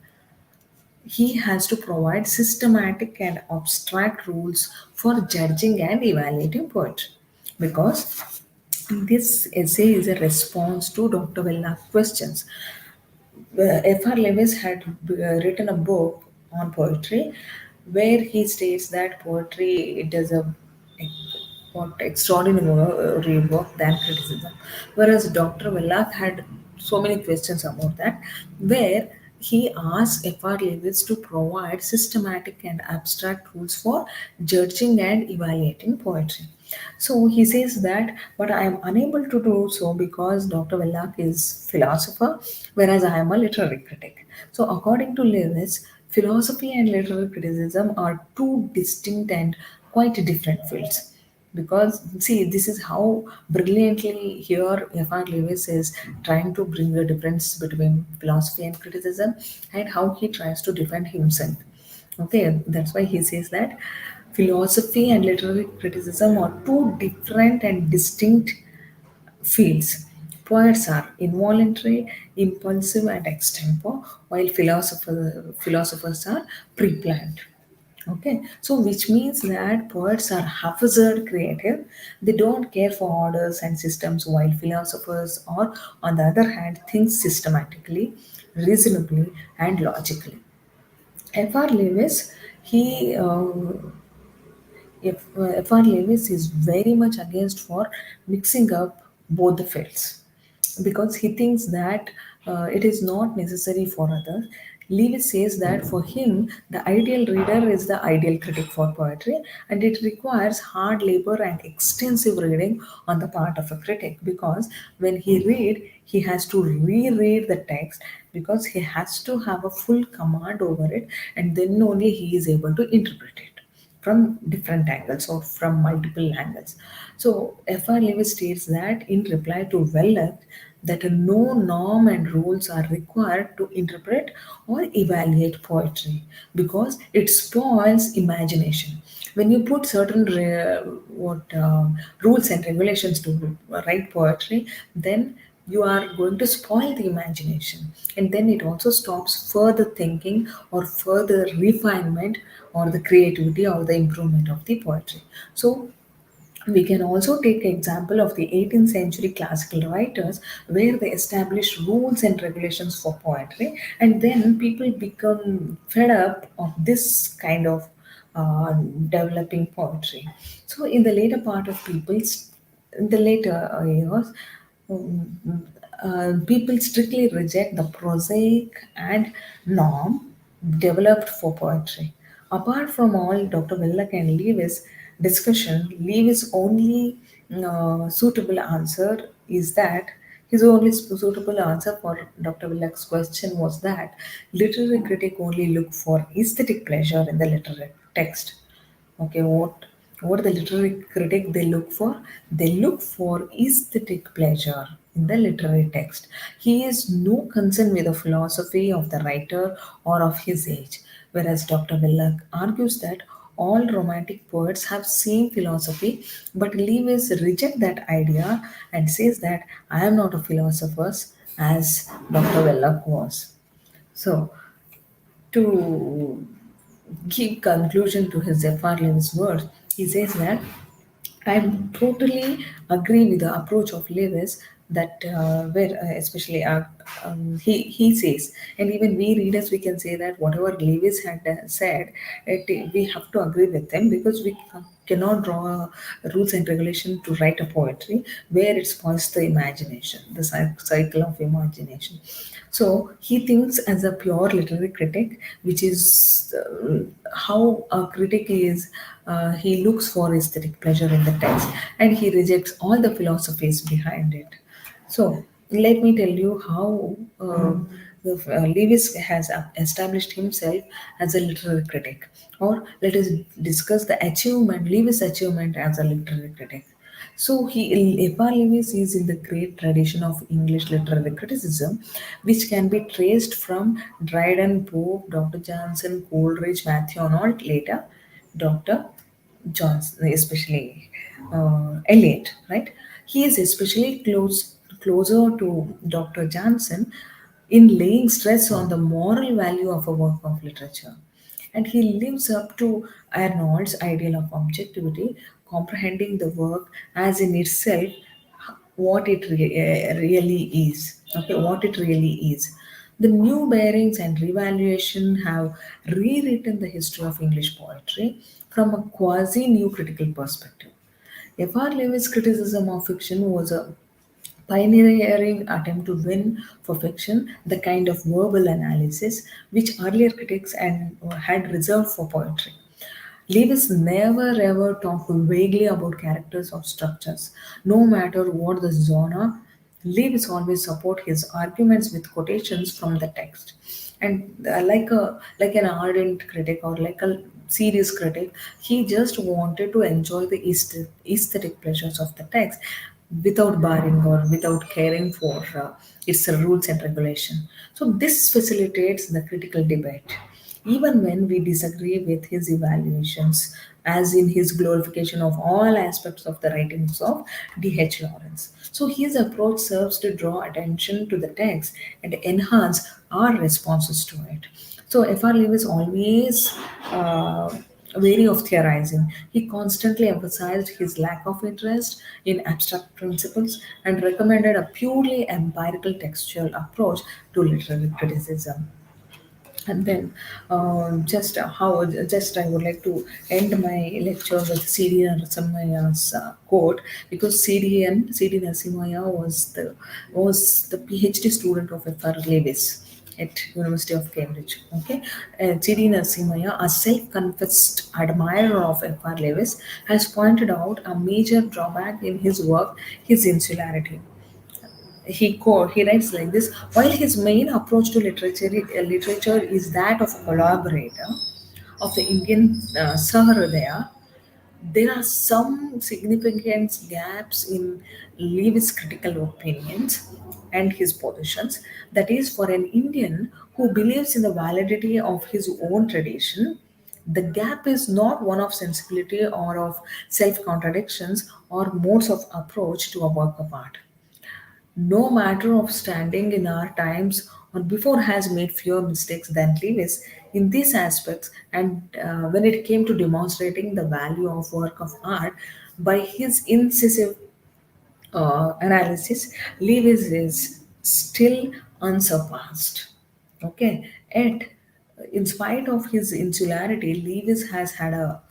he has to provide systematic and abstract rules for judging and evaluating poetry. Because this essay is a response to Dr. Vellna's questions. F.R. Lewis had written a book on poetry where he states that poetry does a what extraordinary work than criticism. Whereas Dr. Vellach had so many questions about that, where he asked F.R. Lewis to provide systematic and abstract rules for judging and evaluating poetry. So he says that, but I am unable to do so because Dr. Vellach is philosopher, whereas I am a literary critic. So according to Lewis, philosophy and literary criticism are two distinct and quite different fields. Because see, this is how brilliantly here F.R. Lewis is trying to bring the difference between philosophy and criticism, and how he tries to defend himself. Okay, that's why he says that philosophy and literary criticism are two different and distinct fields. Poets are involuntary, impulsive, and extempore, while philosophers are pre-planned. Okay, so which means that poets are haphazard creative. They don't care for orders and systems, while philosophers are, on the other hand, think systematically, reasonably, and logically. F.R. Lewis, he F.R. Lewis is very much against for mixing up both the fields because he thinks that it is not necessary for others. Lewis says that for him, the ideal reader is the ideal critic for poetry, and it requires hard labor and extensive reading on the part of a critic because when he read, he has to reread the text because he has to have a full command over it, and then only he is able to interpret it from different angles or from multiple angles. So F.R. Lewis states that in reply to Welleth that no norm and rules are required to interpret or evaluate poetry because it spoils imagination. When you put certain rules and regulations to write poetry, then you are going to spoil the imagination, and then it also stops further thinking or further refinement or the creativity or the improvement of the poetry. So we can also take example of the 18th century classical writers where they established rules and regulations for poetry, and then people become fed up of this kind of developing poetry. So in the later part of people's in the later years, people strictly reject the prosaic and norm developed for poetry. Apart from all Dr. Willock and Lewis discussion, Lewis' only suitable answer is that his only suitable answer for Dr. Willock's question was that literary critic only look for aesthetic pleasure in the literary text. Okay, what the literary critic they look for? They look for aesthetic pleasure in the literary text. He is no concern with the philosophy of the writer or of his age, whereas Dr. Willock argues that all romantic poets have same philosophy, but Lewis reject that idea and says that I am not a philosopher as Dr. Willock was. So to give conclusion to his F.R. Lewis words, he says that I totally agree with the approach of Lewis that where especially he says, and even we readers we can say that whatever Lewis had said, we have to agree with them, because we cannot draw rules and regulation to write a poetry where it spoils the imagination, the cycle of imagination. So he thinks as a pure literary critic, which is how a critic is. He looks for aesthetic pleasure in the text, and he rejects all the philosophies behind it. So let me tell you how Lewis has established himself as a literary critic, or let us discuss the achievement, Lewis' achievement as a literary critic. So F.R. Lewis is in the great tradition of English literary criticism, which can be traced from Dryden, Pope, Dr. Johnson, Coleridge, Matthew Arnold, later Dr. Johnson, especially Eliot, right? He is especially closer to Dr. Johnson in laying stress on the moral value of a work of literature. And he lives up to Arnold's ideal of objectivity, comprehending the work as in itself what it really is. Okay, what it really is. The new bearings and revaluation have rewritten the history of English poetry from a quasi new critical perspective. F.R. Lewis' criticism of fiction was a pioneering attempt to win for fiction the kind of verbal analysis which earlier critics had reserved for poetry. Lewis never ever talked vaguely about characters or structures. No matter what the genre, Lewis always support his arguments with quotations from the text. And like an ardent critic or like a serious critic, he just wanted to enjoy the aesthetic pleasures of the text without barring or without caring for its rules and regulation. So this facilitates the critical debate even when we disagree with his evaluations, as in his glorification of all aspects of the writings of D.H. Lawrence. So his approach serves to draw attention to the text and enhance our responses to it. So F.R. Lewis always wary of theorizing. He constantly emphasized his lack of interest in abstract principles and recommended a purely empirical textual approach to literary criticism. And then, just I would like to end my lecture with C.D. Narasimha's quote, because C.D. Narasimha was the PhD student of F.R. Lewis at University of Cambridge. Okay, C.D. Narasimha, a self-confessed admirer of F.R. Lewis, has pointed out a major drawback in his work: his insularity. He writes like this: while his main approach to literature is that of a collaborator of the Indian Sahrodaya, there are some significant gaps in Lewis' critical opinions and his positions. That is, for an Indian who believes in the validity of his own tradition, the gap is not one of sensibility or of self contradictions or modes of approach to a work of art. No matter of standing in our times or before has made fewer mistakes than Lewis in these aspects, and when it came to demonstrating the value of work of art by his incisive analysis, Lewis is still unsurpassed. Okay, and in spite of his insularity, Lewis has had a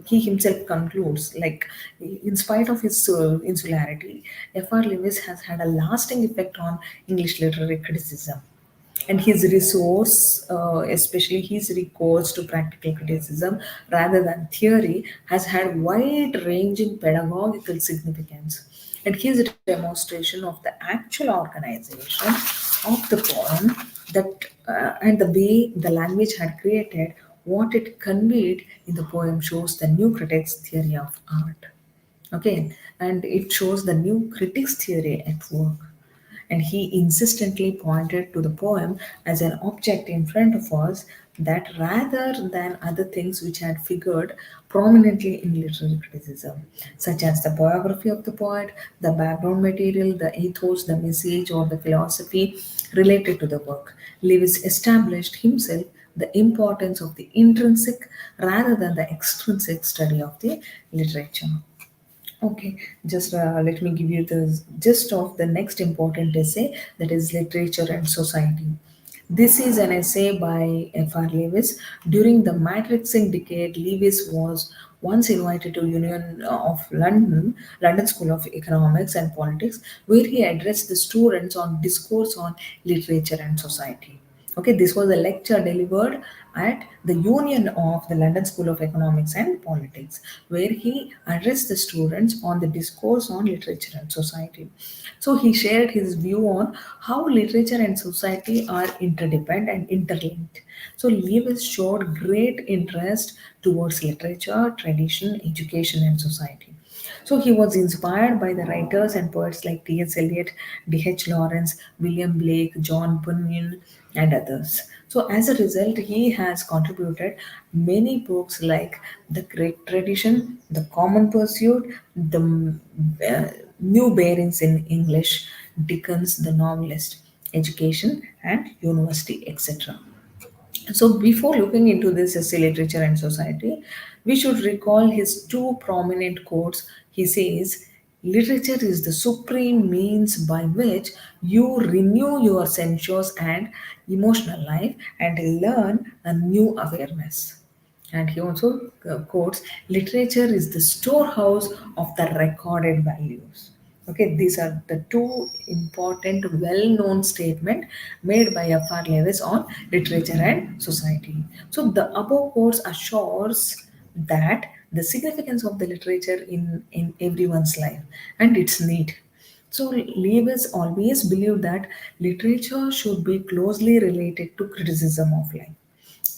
he himself concludes, like, in spite of his insularity, F.R. Lewis has had a lasting effect on English literary criticism, and his resource, especially his recourse to practical criticism rather than theory, has had wide-ranging pedagogical significance. And his demonstration of the actual organization of the poem, that and the way the language had created what it conveyed in the poem shows the new critic's theory of art. Okay, and it shows the new critics theory at work. And he insistently pointed to the poem as an object in front of us, that rather than other things which had figured prominently in literary criticism, such as the biography of the poet, the background material, the ethos, the message, or the philosophy related to the work. Lewis established himself the importance of the intrinsic rather than the extrinsic study of the literature. Okay, just let me give you the gist of the next important essay, that is literature and society. This is an essay by F.R. Lewis. During the Matrixing decade, Lewis was once invited to Union of London School of Economics and Politics, where he addressed the students on discourse on literature and society. Okay, this was a lecture delivered at the Union of the London School of Economics and Politics, where he addressed the students on the discourse on literature and society. So he shared his view on how literature and society are interdependent and interlinked. So Lewis showed great interest towards literature, tradition, education, and society. So he was inspired by the writers and poets like T.S. Eliot, D.H. Lawrence, William Blake, John Bunyan, and others. So as a result, he has contributed many books like The Great Tradition, The Common Pursuit, The New Bearings in English, Dickens, the novelist, Education and University, etc. So, before looking into this essay, literature, and society, we should recall his two prominent quotes. He says, literature is the supreme means by which you renew your sensuous and emotional life and learn a new awareness. And he also quotes, literature is the storehouse of the recorded values. Okay, these are the two important, well known statements made by F.R. Lewis on literature and society. So, the above quotes assures that the significance of the literature in everyone's life and its need. So, Lewis always believed that literature should be closely related to criticism of life,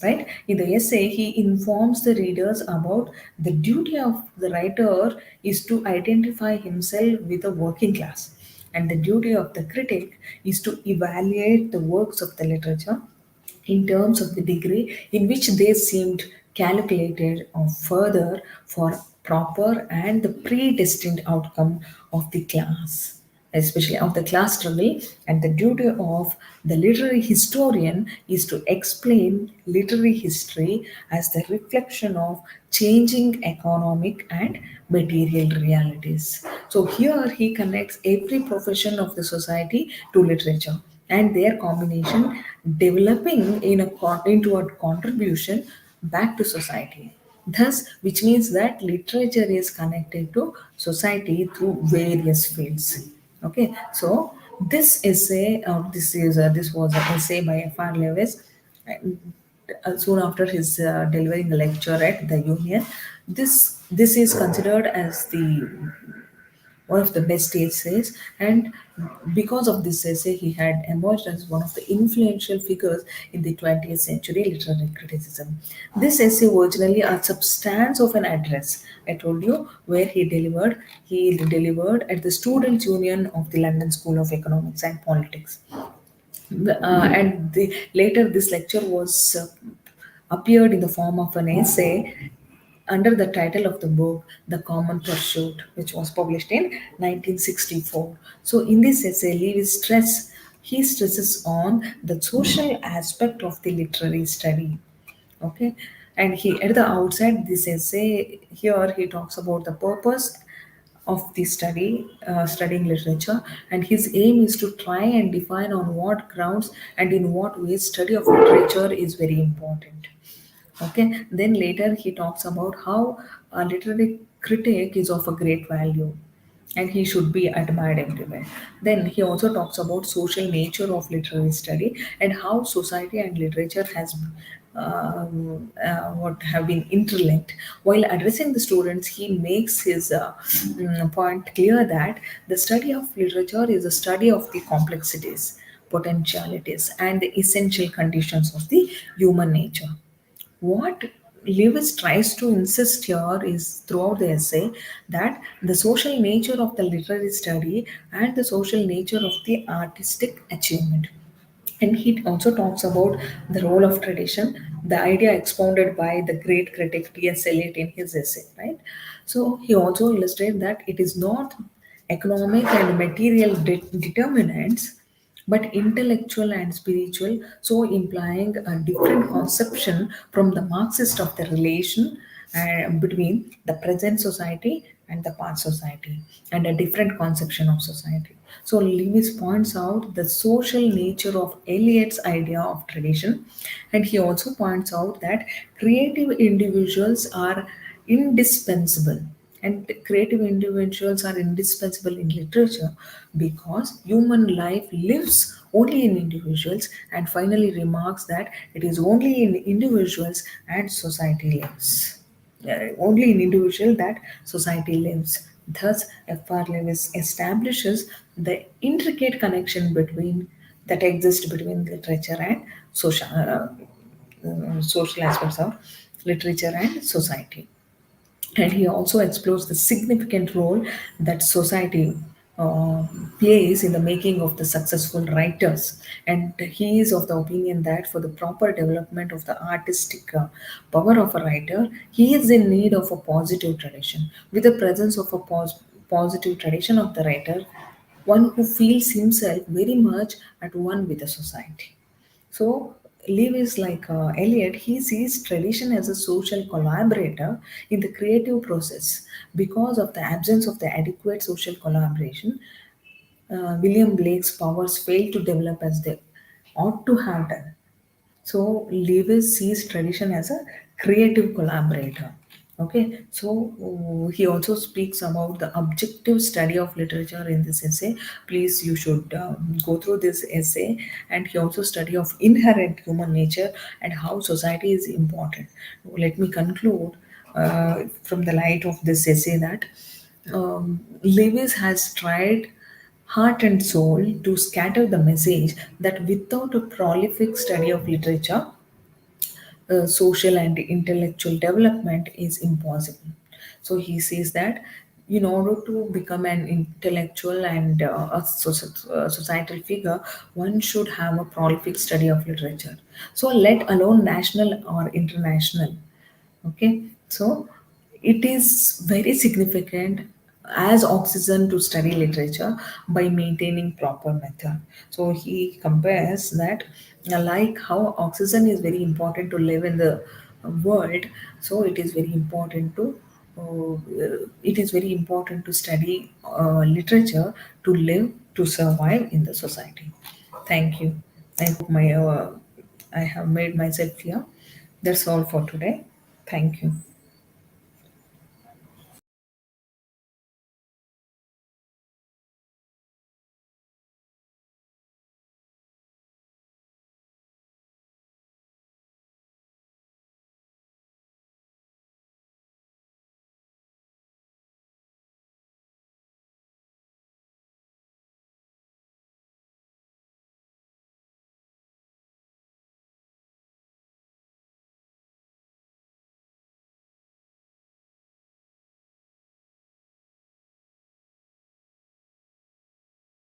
right? In the essay, he informs the readers about the duty of the writer is to identify himself with the working class, and the duty of the critic is to evaluate the works of the literature in terms of the degree in which they seemed calculated or further for proper and the predestined outcome of the class, especially of the class struggle. And the duty of the literary historian is to explain literary history as the reflection of changing economic and material realities. So here he connects every profession of the society to literature and their combination developing into a contribution back to society. Thus, which means that literature is connected to society through various fields. Okay, so this was an essay by F.R. Lewis, soon after his delivering a lecture at the Union. This is considered as the one of the best essays, and because of this essay, he had emerged as one of the influential figures in the 20th century literary criticism. This essay originally a substance of an address. I told you where he delivered at the Students' Union of the London School of Economics and Politics. Later, this lecture was appeared in the form of an essay under the title of the book The Common Pursuit, which was published in 1964. So in this essay, he stresses on the social aspect of the literary study. Okay, and he at the outset this essay here he talks about the purpose of the studying literature, and his aim is to try and define on what grounds and in what ways study of literature is very important. Okay, then later he talks about how a literary critic is of a great value and he should be admired everywhere. Then he also talks about social nature of literary study and how society and literature has what have been interlinked. While addressing the students, he makes his point clear that the study of literature is a study of the complexities, potentialities, and the essential conditions of the human nature. What Lewis tries to insist here is throughout the essay that the social nature of the literary study and the social nature of the artistic achievement. And he also talks about the role of tradition, the idea expounded by the great critic T.S. Eliot in his essay, right? So he also illustrates that it is not economic and material determinants but intellectual and spiritual, so implying a different conception from the Marxist of the relation between the present society and the past society, and a different conception of society. So Lewis points out the social nature of Eliot's idea of tradition, and he also points out that creative individuals are indispensable, and creative individuals are indispensable in literature because human life lives only in individuals, and finally remarks that it is only in individuals and society lives. Only in individual that society lives. Thus, F.R. Lewis establishes the intricate connection between that exists between literature and social aspects of literature and society. And he also explores the significant role that society uh, plays in the making of the successful writers. And he is of the opinion that for the proper development of the artistic power of a writer, he is in need of a positive tradition. With the presence of a positive tradition of the writer, one who feels himself very much at one with the society. So Lewis, like Eliot, he sees tradition as a social collaborator in the creative process. Because of the absence of the adequate social collaboration, William Blake's powers fail to develop as they ought to have done. So Lewis sees tradition as a creative collaborator. Okay, so he also speaks about the objective study of literature in this essay. Please, you should go through this essay. And he also study of inherent human nature and how society is important. Let me conclude from the light of this essay that Lewis has tried heart and soul to scatter the message that without a prolific study of literature, social and intellectual development is impossible. So he says that in order to become an intellectual and societal figure, one should have a prolific study of literature. So let alone national or international. Okay, so it is very significant as oxygen to study literature by maintaining proper method. So he compares that like how oxygen is very important to live in the world, so it is very important to study literature to live, to survive in the society. Thank you. I hope my I have made myself clear. That's all for today. Thank you.